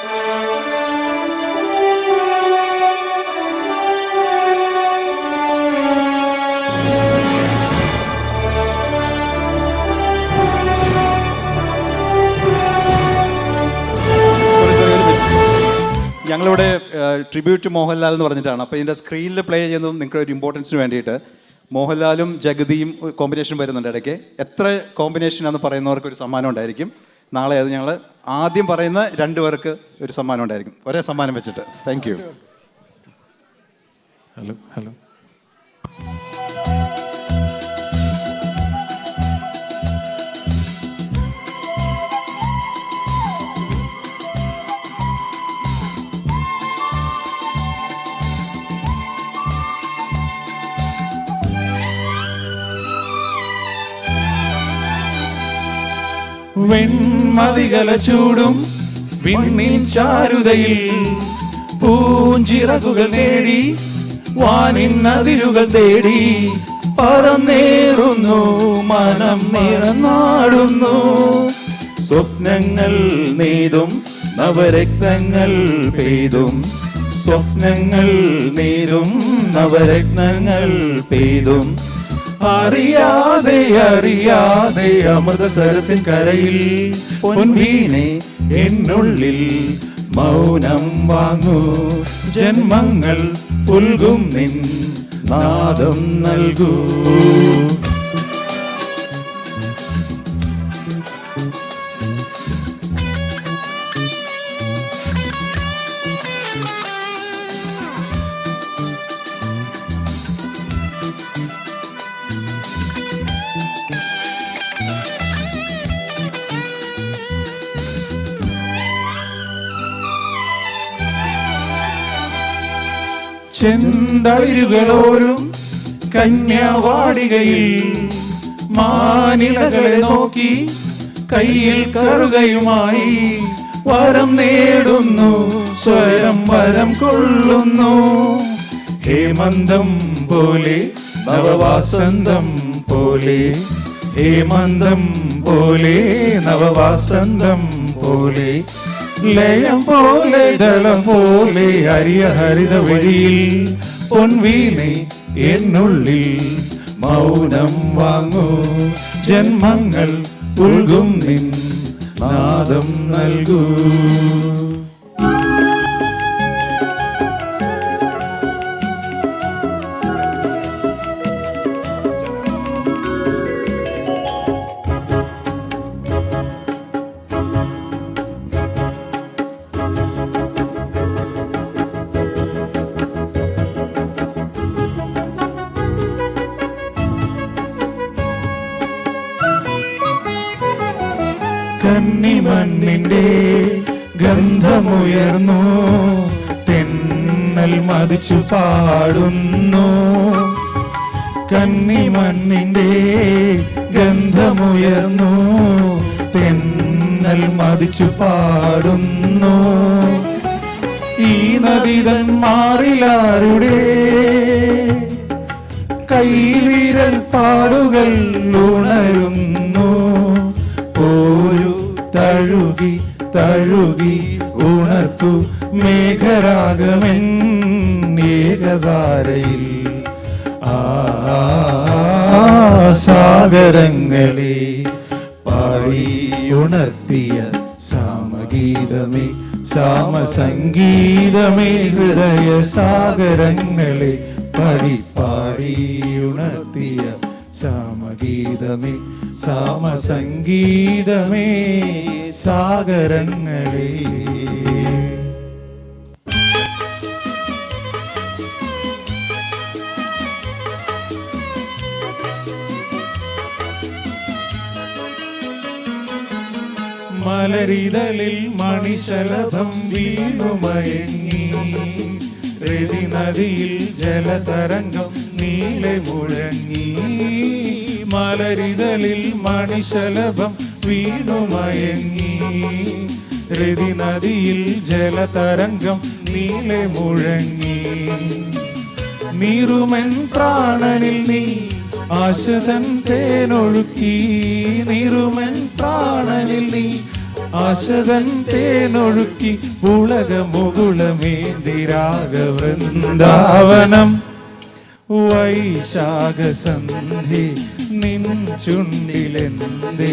ഞങ്ങളിവിടെ tribute to Mohanlal എന്ന് പറഞ്ഞിട്ടാണ്. അപ്പോൾ ഇതിൻ്റെ സ്ക്രീനിൽ പ്ലേ ചെയ്യുന്നതും നിങ്ങൾക്ക് ഒരു ഇമ്പോർട്ടൻസിന് വേണ്ടിയിട്ട് മോഹൻലാലും ജഗതിയും കോമ്പിനേഷൻ വരുന്നുണ്ട് ഇടയ്ക്ക്. എത്ര കോമ്പിനേഷനാണെന്ന് പറയുന്നവർക്ക് ഒരു സമ്മാനം ഉണ്ടായിരിക്കും. നാളെ അത് ഞങ്ങൾ ആദ്യം പറയുന്ന 2 പേർക്ക് ഒരു സമ്മാനം ഉണ്ടായിരിക്കും, ഒരേ സമ്മാനം വെച്ചിട്ട്. Thank you. Hello hello. വെൺമതികല ചൂടും വിണ്ണിൻ ചാരുതയിൽ പൂഞ്ചിറകുകൾ നേടി വാനിൻ അതിരുകൾ തേടി പറന്നേറുന്നു മനം നിറനാടുന്നു. സ്വപ്നങ്ങൾ നെയ്തും നവരത്നങ്ങൾ പെയ്തും സ്വപ്നങ്ങൾ നെയ്തും നവരത്നങ്ങൾ പെയ്തും അറിയാതെ അറിയാതെ അമൃത സരസിൻ കരയിൽ പൊൻവീണെ എന്നുള്ളിൽ മൗനം വാങ്ങൂ. ജന്മങ്ങൾ പുൽകും നിൻ നാദം നൽകൂ. ചെന്തളിരുകളോരും കന്യാവാടികയിൽ മാനിലകളെ നോക്കി കയ്യിൽ കറുകയുമായി വരം നേടുന്നു, സ്വയം വരം കൊള്ളുന്നു. ഹേമന്തം പോലെ നവവാസന്തം പോലെ ഹേമന്തം പോലെ നവവാസന്തം പോലെ ലയം പോലെ ജലം പോലെ ഹരിയ ഹരിത വഴിയിൽ പൊൻവീണെ എന്നുള്ളിൽ മൗനം വാങ്ങൂ. ജന്മങ്ങൾ ഉൾകും നിൻ നാദം നൽകൂ. കന്നിമണ്ണിന്റെ ഗന്ധമുയർന്നു, തെന്നൽ മതിച്ചു പാടുന്നു. കന്നിമണ്ണിന്റെ ഗന്ധമുയർന്നു, തെന്നൽ മതിച്ചു പാടുന്നു. ഈ നദിതൻ മാറിലാരുടെ കൈവിരൽ പാടുകൾ ഉണരുന്നു. ഒരു തഴുകി തഴുകി ഉണർത്തു മേഘരാഗമെൻ ഏകധാരയിൽ. സാഗരങ്ങളെ പാടിയുണർത്തിയ സാമഗീതമേ സാമസംഗീതമേ ഹൃദയ സാഗരങ്ങളെ പാടിയുണർത്തിയ സാമഗീതമേ സാമസംഗീതമേ സാഗരങ്ങളെ. മലരിതളിൽ മണിശലഭം വീണുമയങ്ങി, രതി നദിയിൽ ജലതരംഗം നീളെ മുഴങ്ങി. മലരിതളിൽ മണിശലഭം വീണുമയങ്ങി, രതി നദിയിൽ ജലതരംഗം നീളെ മുഴങ്ങി. നീറുമെൻ പ്രാണനിൽ നീ ആശതൻ തേനൊഴുക്കി, നീറുമെൻ പ്രാണനിൽ നീ ആശതൻ തേനൊഴുക്കി പുളക മുകുളമേന്തിരാഗ വൃന്ദാവനം വൈശാഖസന്ധി നിൻ ചുണ്ടിലെന്തേ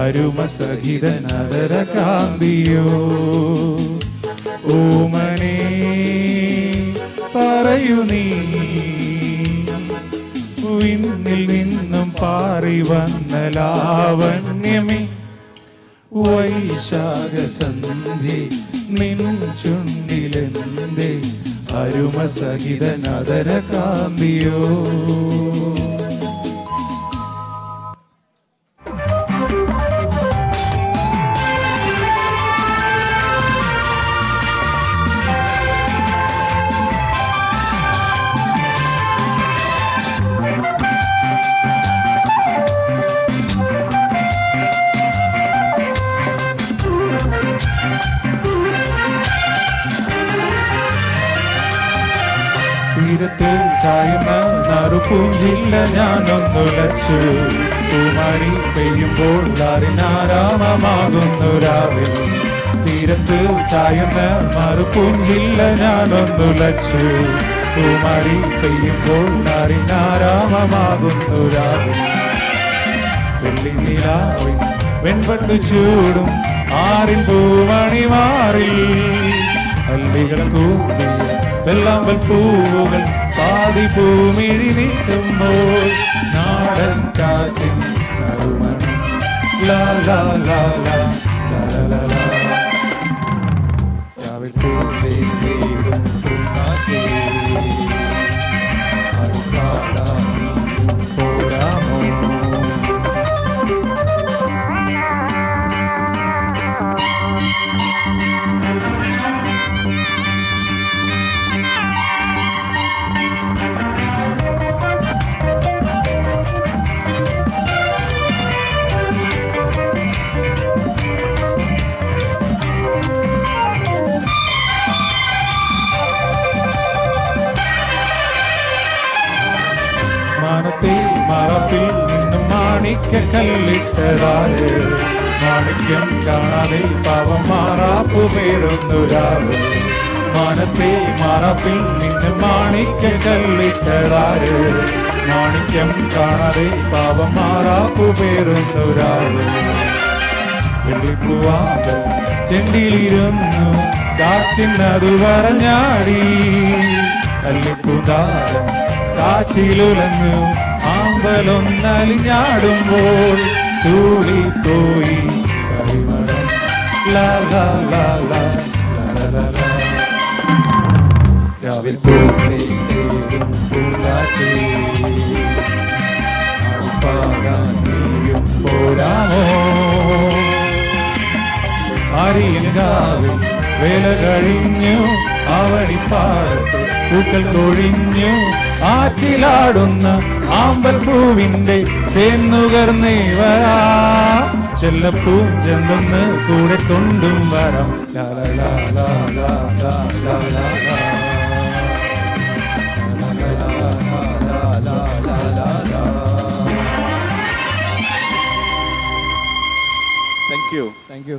അരുമസഹിത നഗര കാന്തിയോ ഓമനേ പറയൂ നീ വിണ്ണിൽ നിന്നും പാറി വന്ന ലാവണ്യമേ വൈശാഖസന്ധി നിൻ ചുണ്ടിലെന്തേ അരുമസഹിത നഗര കാന്തിയോ തീരത്ത് ചായുന്ന നറുപൂഞ്ചില്ല ഞാനൊന്നുലച്ചു പൂമാരി പെയ്യുമ്പോൾ അറിനാരാമമാകുന്നു രാവിൽ തീരത്ത് ചായുന്ന നറുപൂഞ്ചില്ല ഞാനൊന്നുലച്ചു പൂമാരി പെയ്യുമ്പോൾ അറിനാരാമമാകുന്നു രാവിൽ വെള്ളി നിലാവിൻ വെൺപട്ടു ചൂടും ആറിൻ പൂമണി മാറിൽ അല്ലികൾ കൂടിയ വെള്ളാമ്പൽ പൂവുകൾ പാതി പൂമിഴി നീട്ടുമ്പോൾ നാടൻ കാറ്റിൻ നറുമണം ലാ ലാ ലാ ലാ ലാ ലാ ലാ രാവിൽ പൂന്തേൻ വീടും പൂങ്കാറ്റേ പാടാൻ നീയും പോരാമോ മാനത്തെ മറപ്പിൽ നിന്നും മാണിക്ക കല്ലിട്ടതാര് മാണിക്യം കാണാതെ പാവം മാറാപ്പു പേരൊന്നു രാവ് മാനത്തെ മറപ്പിൽ നിന്നും മാണിക്ക കല്ലിട്ടതാര് മാണിക്യം കാണാതെ പാവം മാറാപ്പു പേരൊന്നു രാവ് വെള്ളിപ്പൂവാതൽ ചെണ്ടിയിലിരുന്നു കാറ്റിനതു പറഞ്ഞാടി അല്ലിപ്പൂതാരൻ കാറ്റിലുലഞ്ഞു ആമ്പലൊന്നലിഞ്ഞാടുമ്പോൾ തൂളിപ്പോയി പരിമളം ലാ ലാ ലാ ലാ ലാ ലാ ലാ രാവിൽ പൂന്തേടും പൂങ്കാറ്റേ പാടാൻ നീയും പോരാമോ അരിയങ്കാവിൽ വേല കഴിഞ്ഞു അവണിപ്പാടത്ത് പൂക്കൾ കൊഴിഞ്ഞു ആറ്റിലാടുന്ന ആമ്പൽ പൂവിന്റെ തേന്നുകർന്നേ വരാ ചെല്ലപ്പൂഞ്ചെന്തെന്ന് കൂടെ കൊണ്ടും വരാം ലാ ലാ ലാ ലാ ലാ ലാ ലാ ലാ താങ്ക് യു. Thank you.